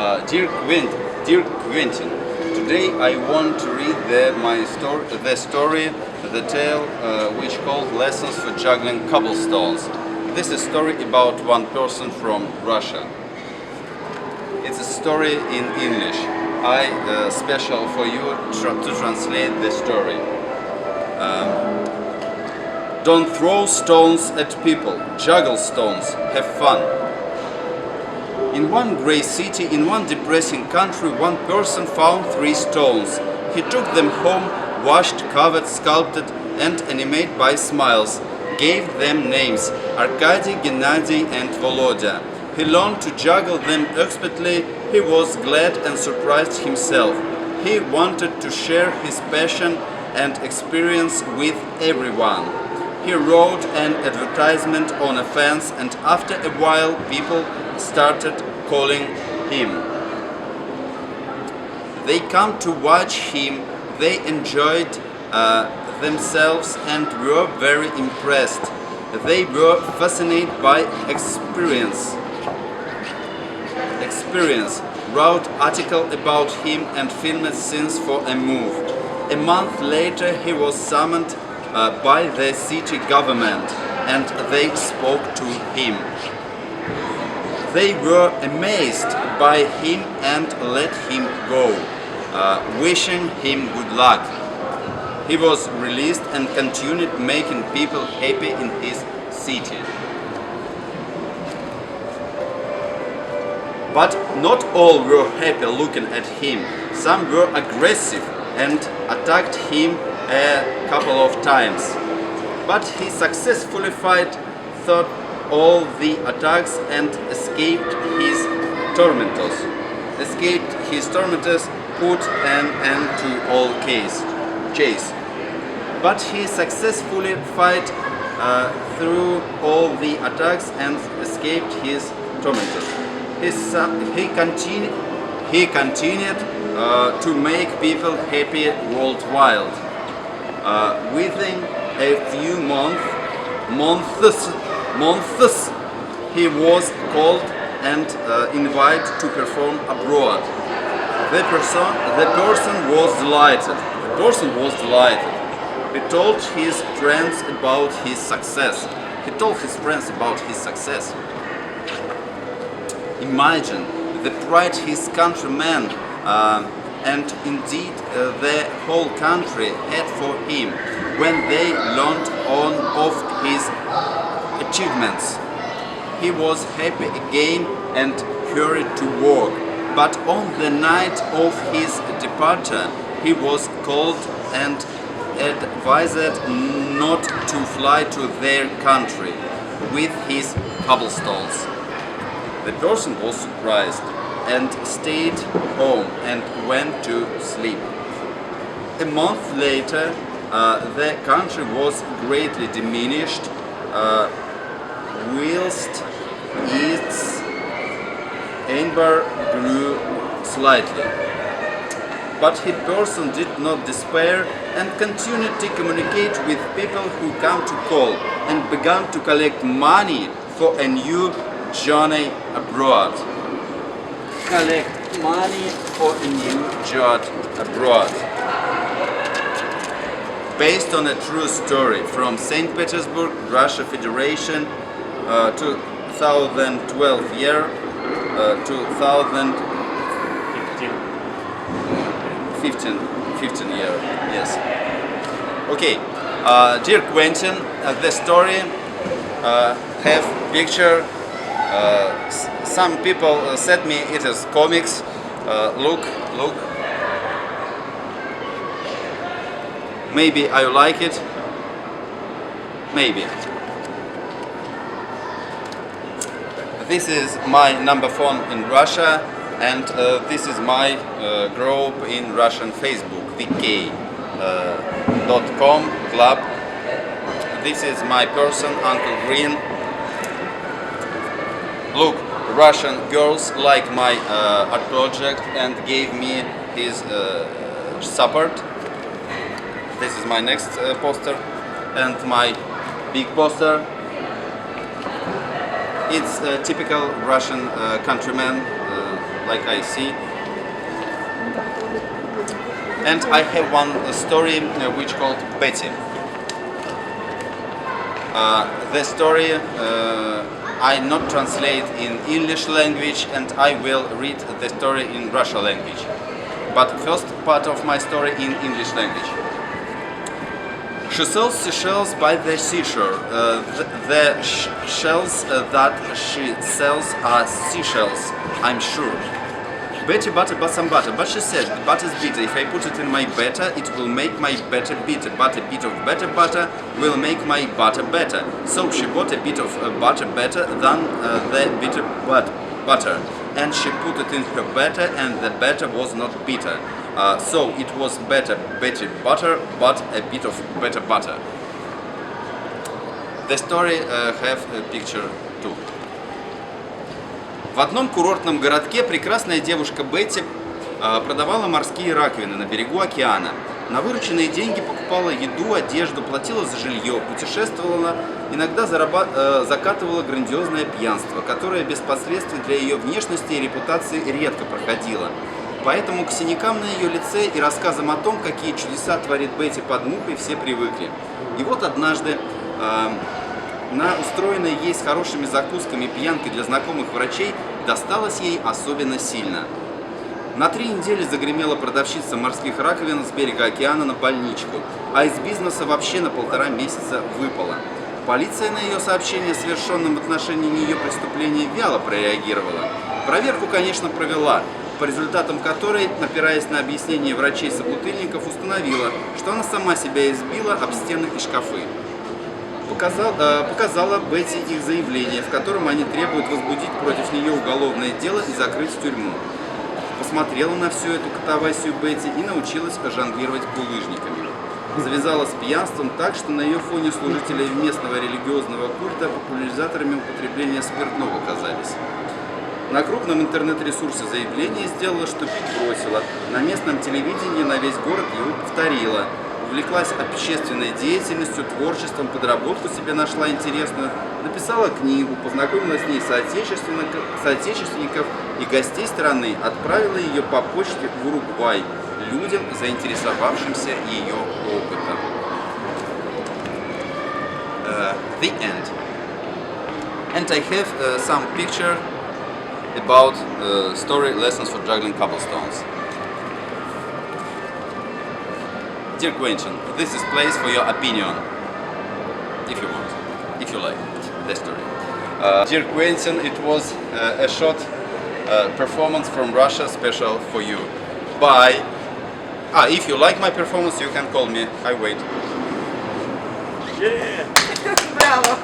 Dear Quentin, today I want to read the story, the tale which called Lessons for Juggling Cobblestones. This is a story about one person from Russia. It's a story in English. I special for you to translate the story. Don't throw stones at people, juggle stones, have fun. In one grey city, in one depressing country, one person found 3 stones. He took them home, washed, covered, sculpted, and animated by smiles. Gave them names: Arkady, Gennady, and Volodya. He learned to juggle them expertly. He was glad and surprised himself. He wanted to share his passion and experience with everyone. He wrote an advertisement on a fence, and after a while people started calling him. They come to watch him. They enjoyed themselves and were very impressed. They were fascinated by experience. Wrote article about him and filmed scenes for a movie. A month later he was summoned by the city government, and they spoke to him. They were amazed by him and let him go, wishing him good luck. He was released and continued making people happy in his city. But not all were happy looking at him. Some were aggressive and attacked him a couple of times. But he successfully fought all the attacks and escaped his tormentors. Put an end to all chase. But he successfully fought through all the attacks and escaped his tormentors. He continued to make people happy worldwide. Within a few months, he was called and invited to perform abroad. The person was delighted. He told his friends about his success. Imagine the pride his countrymen and indeed the whole country had for him when they learned of his achievements. He was happy again and hurried to work. But on the night of his departure, he was called and advised not to fly to their country with his cobblestones. The person was surprised and stayed home and went to sleep. A month later, the country was greatly diminished, whilst its number grew slightly. But his person did not despair and continued to communicate with people who come to call and began to collect money for a new journey abroad. Based on a true story from St. Petersburg, Russia Federation, 2012 year, 2015 year, yes. Okay, dear Quentin, the story have picture. Some people said me it is comics. Look. Maybe I like it. Maybe. This is my number phone in Russia, and this is my group in Russian Facebook, vk.com club. This is my person, Uncle Green. Look, Russian girls like my art project and gave me his support. This is my next poster and my big poster. It's a typical Russian countryman like I see. And I have one story which called Betty. The story I not translate in English language, and I will read the story in Russian language. But first part of my story in English language. She sells seashells by the seashore. The shells that she sells are seashells, I'm sure. Betty butter bought some butter, but she said the butter is bitter. If I put it in my batter, it will make my batter bitter. But a bit of better butter will make my butter better. So she bought a bit of butter better than the bitter butter, and she put it in her batter, and the batter was not bitter. So it was better Betty butter, but a bit of better butter. The story have a picture too. В одном курортном городке прекрасная девушка Бетти продавала морские раковины на берегу океана. На вырученные деньги покупала еду, одежду, платила за жилье, путешествовала, иногда закатывала грандиозное пьянство, которое без последствий для ее внешности и репутации редко проходило. Поэтому к синякам на ее лице и рассказам о том, какие чудеса творит Бетти под мухой, все привыкли. И вот однажды на устроенной ей с хорошими закусками пьянке для знакомых врачей досталось ей особенно сильно. На 3 недели загремела продавщица морских раковин с берега океана на больничку, а из бизнеса вообще на 1,5 месяца выпала. Полиция на ее сообщение о совершенном в отношении нее преступлении вяло прореагировала. Проверку, конечно, провела, по результатам которой, опираясь на объяснение врачей-собутыльников, установила, что она сама себя избила об стены и шкафы. Показала Бетти их заявление, в котором они требуют возбудить против нее уголовное дело и закрыть в тюрьму. Посмотрела на всю эту катавасию Бетти и научилась жонглировать булыжниками. Завязала с пьянством так, что на ее фоне служители местного религиозного культа популяризаторами употребления спиртного оказались. На крупном интернет-ресурсе заявление сделала, что пить бросила. На местном телевидении на весь город его повторила. Увлеклась общественной деятельностью, творчеством, подработку себе нашла интересную, написала книгу, познакомилась с ней соотечественников и гостей страны, отправила ее по почте в Уругвай людям, заинтересовавшимся ее опытом. The end. And I have some picture about story lessons for juggling cobblestones. Dear Quentin, this is place for your opinion, if you want, if you like the story. Dear Quentin, it was a short performance from Russia, special for you. Bye. If you like my performance, you can call me. I wait. Yeah. Bravo.